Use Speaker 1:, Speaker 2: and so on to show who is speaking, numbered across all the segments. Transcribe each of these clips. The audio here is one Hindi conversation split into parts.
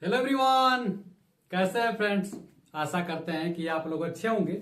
Speaker 1: हेलो एवरीवन, कैसे हैं फ्रेंड्स। आशा करते हैं कि आप लोग अच्छे होंगे।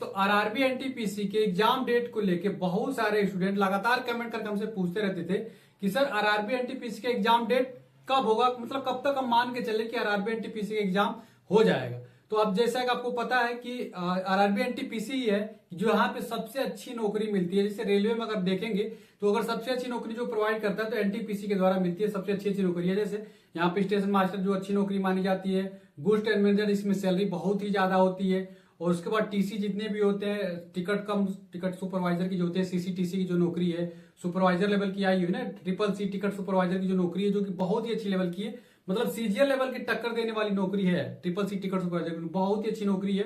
Speaker 1: तो आरआरबी एनटीपीसी के एग्जाम डेट को लेके बहुत सारे स्टूडेंट लगातार कमेंट करके हमसे पूछते रहते थे कि सर आरआरबी एनटीपीसी के एग्जाम डेट कब होगा, मतलब कब तक हम मान के चले कि आरआरबी एनटीपीसी का एग्जाम हो जाएगा। तो अब जैसा कि आपको पता है कि आरआरबी एनटीपीसी ही है जो यहाँ पे सबसे अच्छी नौकरी मिलती है। जैसे रेलवे में अगर देखेंगे तो अगर सबसे अच्छी नौकरी जो प्रोवाइड करता है तो एनटीपीसी के द्वारा मिलती है। सबसे अच्छी नौकरी है, जैसे यहाँ पे स्टेशन मास्टर जो अच्छी नौकरी मानी जाती है। गुड्स ट्रेन मैनेजर, इसमें सैलरी बहुत ही ज्यादा होती है। और उसके बाद टीसी जितने भी होते हैं, टिकट सुपरवाइजर की जो होती है, सीसीटीसी की जो नौकरी है, सुपरवाइजर लेवल की आई हुई ना, ट्रिपल सी टिकट सुपरवाइजर की जो नौकरी है, जो कि बहुत ही अच्छी लेवल की है, मतलब सीजीएल लेवल की टक्कर देने वाली नौकरी है। ट्रिपल सी टिकट सुपरवाइजर बहुत ही अच्छी नौकरी है।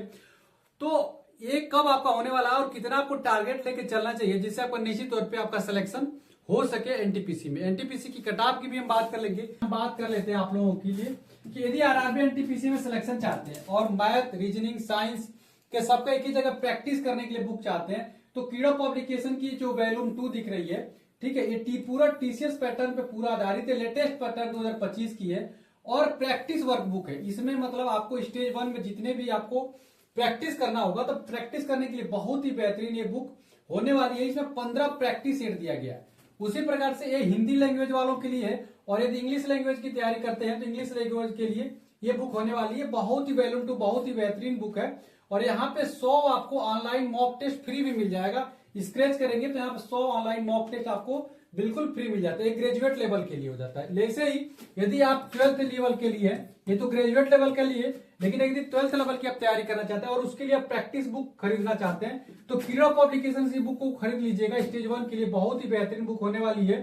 Speaker 1: तो ये कब आपका होने वाला है और कितना आपको टारगेट लेके चलना चाहिए जिससे आपका निश्चित तौर पे आपका सिलेक्शन हो सके एनटीपीसी में। एनटीपीसी की कटऑफ की भी हम बात कर लेंगे। हम बात कर लेते हैं आप लोगों के लिए कि यदि आरआरबी एनटीपीसी में सिलेक्शन चाहते हैं और मैथ, रीजनिंग, साइंस के सबका एक ही जगह प्रैक्टिस करने के लिए बुक चाहते हैं तो कीड़ा पब्लिकेशन की जो वॉल्यूम 2 दिख रही है, ठीक है, ये पूरा टीसीएस पैटर्न पे पूरा आधारित है। लेटेस्ट पैटर्न 2025 की है और प्रैक्टिस वर्क बुक है। इसमें मतलब आपको स्टेज 1 में जितने भी आपको प्रैक्टिस करना होगा तो प्रैक्टिस करने के लिए बहुत ही बेहतरीन ये बुक होने वाली है। इसमें 15 प्रैक्टिस सेट दिया गया है। उसी प्रकार से ये हिंदी लैंग्वेज वालों के लिए है और यदि इंग्लिश लैंग्वेज की तैयारी करते हैं तो इंग्लिश लैंग्वेज के लिए ये बुक होने वाली है। बहुत ही वॉल्यूम 2 बहुत ही बेहतरीन बुक है। और यहाँ पे 100 आपको ऑनलाइन मॉक टेस्ट फ्री भी मिल जाएगा। स्क्रैच करेंगे तो यहाँ पे 100 ऑनलाइन मॉक टेस्ट आपको बिल्कुल फ्री मिल जाता है। ये ग्रेजुएट लेवल के लिए हो जाता है। जैसे ही यदि आप 12th लेवल के लिए, ये तो ग्रेजुएट लेवल के लिए, लेकिन यदि 12th लेवल की आप तैयारी करना चाहते हैं और उसके लिए आप प्रैक्टिस बुक खरीदना चाहते हैं तो कीड़ा पब्लिकेशन की बुक को खरीद लीजिएगा। स्टेज 1 के लिए बहुत ही बेहतरीन बुक होने वाली है।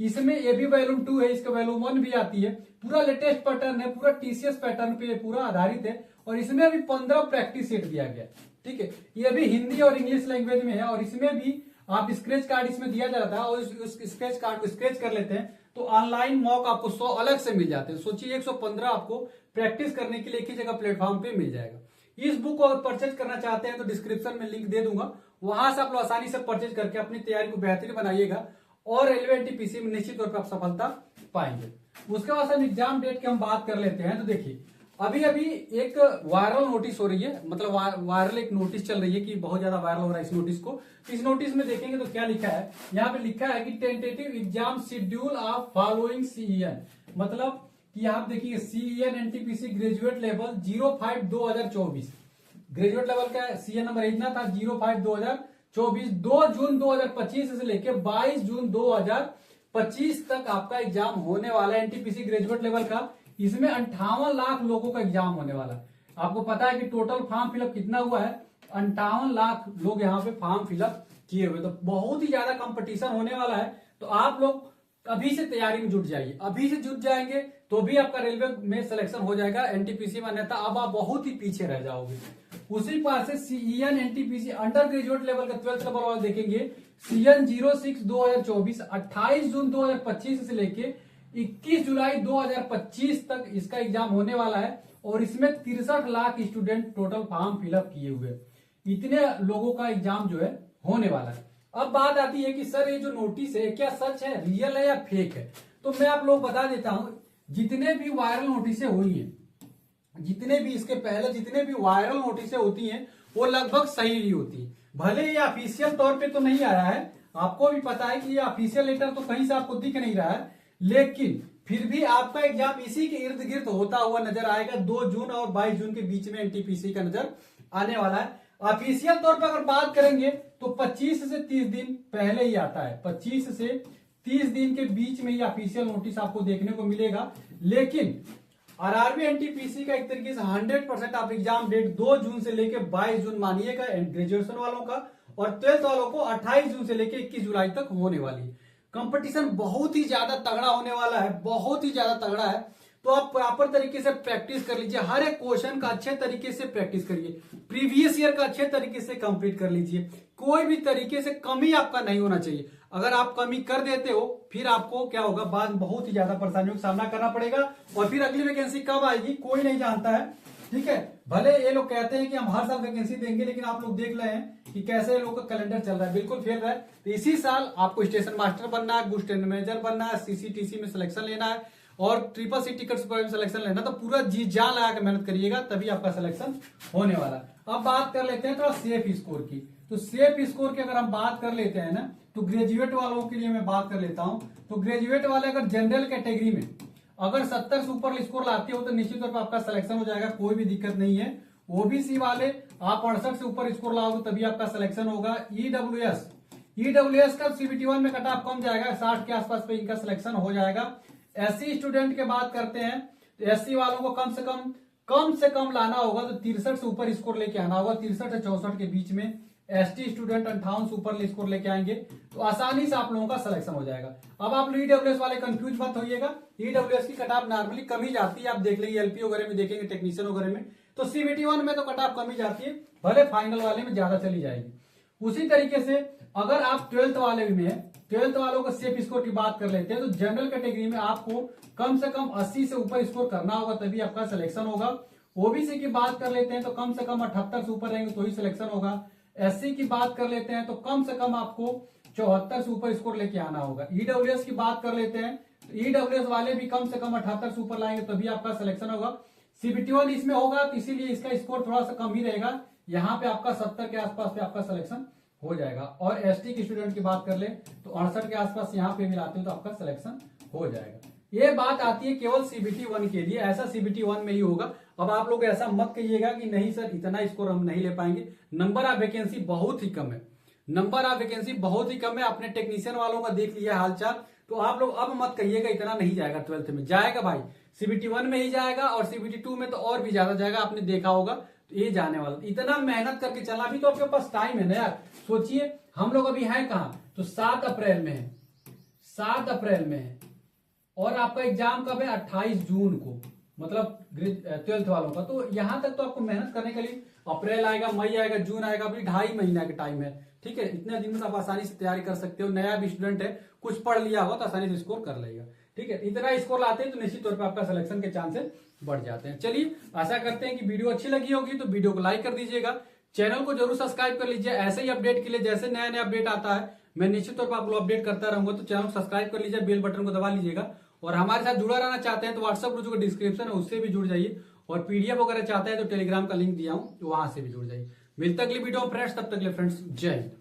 Speaker 1: इसमें ये भी वॉल्यूम 2 है, इसका वॉल्यूम 1 भी आती है। पूरा लेटेस्ट पैटर्न है, पूरा टीसीएस पैटर्न पे पूरा आधारित है और इसमें अभी 15 प्रैक्टिस सेट दिया गया। ठीक है, ये अभी हिंदी और इंग्लिश लैंग्वेज में है और इसमें भी आप स्क्रैच कार्ड इसमें दिया जाता है और उस स्क्रैच कार्ड को स्क्रैच कर लेते हैं तो ऑनलाइन मॉक आपको 100 अलग से मिल जाते हैं। सोचिए 115 आपको प्रैक्टिस करने के लिए एक ही जगह प्लेटफॉर्म पे मिल जाएगा। इस बुक को अगर परचेज करना चाहते हैं तो डिस्क्रिप्शन में लिंक दे दूंगा, वहां से आप लोग आसानी से परचेज करके अपनी तैयारी को बेहतरीन बनाइएगा और रेलवे एनटीपीसी में निश्चित तौर पर आप सफलता पाएंगे। उसके बाद हम एग्जाम डेट की हम बात कर लेते हैं। तो देखिए अभी अभी एक वायरल नोटिस हो रही है, मतलब वायरल एक नोटिस चल रही है कि बहुत ज्यादा वायरल हो रहा है इस नोटिस को। इस नोटिस में देखेंगे तो क्या लिखा है, यहाँ पे लिखा है कि tentative exam schedule of following CEN, मतलब कि आप देखिए CEN NTPC graduate level 05/2024, graduate level का सीईएन नंबर इतना था 05/2024, 2 जून 2025 से लेकर 22 जून 2025 तक आपका एग्जाम होने वाला है एनटीपीसी ग्रेजुएट लेवल का। इसमें 58 लाख लोगों का एग्जाम होने वाला है। आपको पता है कि टोटल फॉर्म फिलअप कितना हुआ है, 58 लाख लोग यहाँ पे फॉर्म फिलअप किए हुए। तो बहुत ही ज्यादा कंपटीशन होने वाला है। तो आप लोग अभी से तैयारी में जुट जाइए। अभी से जुट जाएंगे तो भी आपका रेलवे में सिलेक्शन हो जाएगा एनटीपीसी में, अन्यथा अब आप बहुत ही पीछे रह जाओगे। उसी पास से CEN NTPC under graduate level का 12th लेवल वाला देखेंगे, सीएन 06/2024 28 जून 2025 से लेके 21 जुलाई 2025 तक इसका एग्जाम होने वाला है और इसमें 63 lakh student total form fill up किए हुए। इतने लोगों का एग्जाम जो है होने वाला है। अब बात आती है कि सर ये जो नोटिस है क्या सच है, रियल है या फेक है। तो मैं आप लोग बता देता हूं, जितने भी वायरल नोटिसें हुई हैं, जितने भी इसके पहले जितने भी वायरल नोटिसें होती हैं वो लगभग सही ही होती है। भले ये ऑफिशियल तौर पे तो नहीं आया है, आपको भी पता है कि ये ऑफिशियल लेटर तो कहीं से आपको दिख नहीं रहा है, लेकिन फिर भी आपका एग्जाम इसी के इर्द गिर्द होता हुआ नजर आएगा। 2 जून और 22 जून के बीच में एनटीपीसी का नजर आने वाला है। ऑफिशियल तौर पर अगर बात करेंगे तो 25 से 30 दिन पहले ही आता है। 25 से 30 दिन के बीच में ही ऑफिशियल नोटिस आपको देखने को मिलेगा। लेकिन आरआरबी एनटीपीसी का एक तरीके से 100% आप एग्जाम डेट 2 जून से लेकर 22 जून मानिएगा ग्रेजुएशन वालों का, और 12th वालों को 28 जून से लेकर 21 जुलाई तक होने वाली है। कंपटीशन बहुत ही ज्यादा तगड़ा होने वाला है, बहुत ही ज्यादा तगड़ा है। तो आप प्रॉपर तरीके से प्रैक्टिस कर लीजिए, हर एक क्वेश्चन का अच्छे तरीके से प्रैक्टिस करिए, प्रीवियस ईयर का अच्छे तरीके से कंप्लीट कर लीजिए। कोई भी तरीके से कमी आपका नहीं होना चाहिए। अगर आप कमी कर देते हो फिर आपको क्या होगा, बाद में बहुत ही ज्यादा परेशानियों का सामना करना पड़ेगा और फिर अगली वैकेंसी कब आएगी कोई नहीं जानता है। ठीक है, भले ये लोग कहते हैं कि हम हर साल वैकेंसी देंगे, लेकिन आप लोग देख रहे हैं कि कैसे लोग का कैलेंडर चल रहा है, बिल्कुल फेल रहा है। तो इसी साल आपको स्टेशन मास्टर बनना है, गुड्स ट्रेन मैनेजर बनना है, सीसीटीसी में सिलेक्शन लेना है और ट्रिपल सी टिकट पर सिलेक्शन लेना, तो पूरा जी जान लगा के मेहनत करिएगा, तभी आपका सिलेक्शन होने वाला। अब बात कर लेते हैं थोड़ा सेफ स्कोर की। तो सेफ स्कोर की अगर हम बात कर लेते हैं ना, तो ग्रेजुएट वालों के लिए मैं बात कर लेता हूं। तो ग्रेजुएट वाले अगर जनरल कैटेगरी में अगर 70 से ऊपर स्कोर लाते हो तो निश्चित तौर पर आपका सिलेक्शन हो जाएगा, कोई भी दिक्कत नहीं है। ओबीसी वाले आप 68 से ऊपर स्कोर लाओगे तभी आपका सिलेक्शन होगा। ईडब्ल्यूएस का CBT1 में कट ऑफ कम जाएगा, 60 के आसपास पे इनका सिलेक्शन हो जाएगा। एससी स्टूडेंट की बात करते हैं तो एससी वालों को कम से कम लाना होगा तो 63 से ऊपर स्कोर लेके आना होगा, 63 से 64 के बीच में। एसटी स्टूडेंट 58 से ऊपर स्कोर लेके आएंगे तो आसानी से आप लोगों का सिलेक्शन हो जाएगा। अब आप लोग ईडब्ल्यूएस वाले कंफ्यूज मत होइएगा, ईडब्ल्यूएस की कट ऑफ नॉर्मली कम ही जाती है, आप देख लेंगे एलपी वगैरह में देखेंगे, टेक्नीशियन वगैरह में, तो CBT1 में तो कट ऑफ कम ही जाती है, भले फाइनल वाले में ज्यादा चली जाएगी। उसी तरीके से अगर आप 12th वाले में है, 12th वालों को सेफ स्कोर की बात कर लेते हैं तो जनरल कैटेगरी में आपको कम से कम 80 से ऊपर स्कोर करना होगा तभी आपका सिलेक्शन होगा। ओबीसी की बात कर लेते हैं तो कम से कम 78 से ऊपर रहेंगे तो ही सिलेक्शन होगा। एससी की बात कर लेते हैं तो कम से कम आपको 74 से ऊपर स्कोर लेके आना होगा। ईडब्ल्यूएस की बात कर लेते हैं तो ईडब्ल्यूएस वाले भी कम से कम 78 से ऊपर लाएंगे तभी आपका सिलेक्शन होगा। CBT1 इसमें होगा तो इसीलिए इसका स्कोर थोड़ा सा कम ही रहेगा, यहाँ पे आपका 70 के आसपास पे आपका सिलेक्शन हो जाएगा। और एसटी की स्टूडेंट की बात कर ले तो 68 के आसपास यहाँ पे भी लाते हो तो आपका सिलेक्शन हो जाएगा। ये बात आती है केवल CBT1 के लिए, ऐसा CBT1 में ही होगा। अब आप लोग ऐसा मत कहिएगा कि नहीं सर इतना स्कोर हम नहीं ले पाएंगे, नंबर ऑफ वैकेंसी बहुत ही कम है, नंबर ऑफ वैकेंसी बहुत ही कम है। अपने टेक्नीशियन वालों का देख लिया हालचाल, तो आप लोग अब मत कहिएगा इतना नहीं जाएगा, 12th में जाएगा भाई, CBT1 में ही जाएगा और CBT2 में तो और भी ज्यादा जाएगा, आपने देखा होगा। तो ये जाने वाला, इतना मेहनत करके चला भी तो आपके पास टाइम है ना यार। सोचिए हम लोग अभी हैं कहाँ, तो 7 अप्रैल में है, 7 अप्रैल में है, और आपका एग्जाम कब है, 28 जून को, मतलब 12th वालों का। तो यहां तक तो आपको मेहनत करने के लिए अप्रैल आएगा, मई आएगा, जून आएगा, अभी 2.5 महीना का टाइम है, ठीक है। इतने दिन में आप आसानी से तैयारी कर सकते हो। नया भी स्टूडेंट है, कुछ पढ़ लिया होगा तो आसानी से स्कोर कर लेगा, ठीक है। इतना स्कोर लाते हैं तो निश्चित तौर पर आपका सिलेक्शन के चांसेस बढ़ जाते हैं। चलिए, आशा करते हैं कि वीडियो अच्छी लगी होगी, तो वीडियो को लाइक कर दीजिएगा, चैनल को जरूर सब्सक्राइब कर लीजिए। ऐसे ही अपडेट के लिए जैसे नया नया अपडेट आता है मैं निश्चित तौर पर आपको अपडेट करता रहूंगा, तो चैनल को सब्सक्राइब कर लीजिए, बेल बटन को दबा लीजिएगा। और हमारे साथ जुड़ा रहना चाहते हैं तो व्हाट्सएप ग्रुप का डिस्क्रिप्शन है उससे भी जुड़ जाइए, और PDF वगैरह चाहते हैं तो टेलीग्राम का लिंक दिया हूं, वहां से भी जुड़ जाइए। मिलता अगली वीडियो में फ्रेंड्स, तब तक के लिए फ्रेंड्स जय हिंद।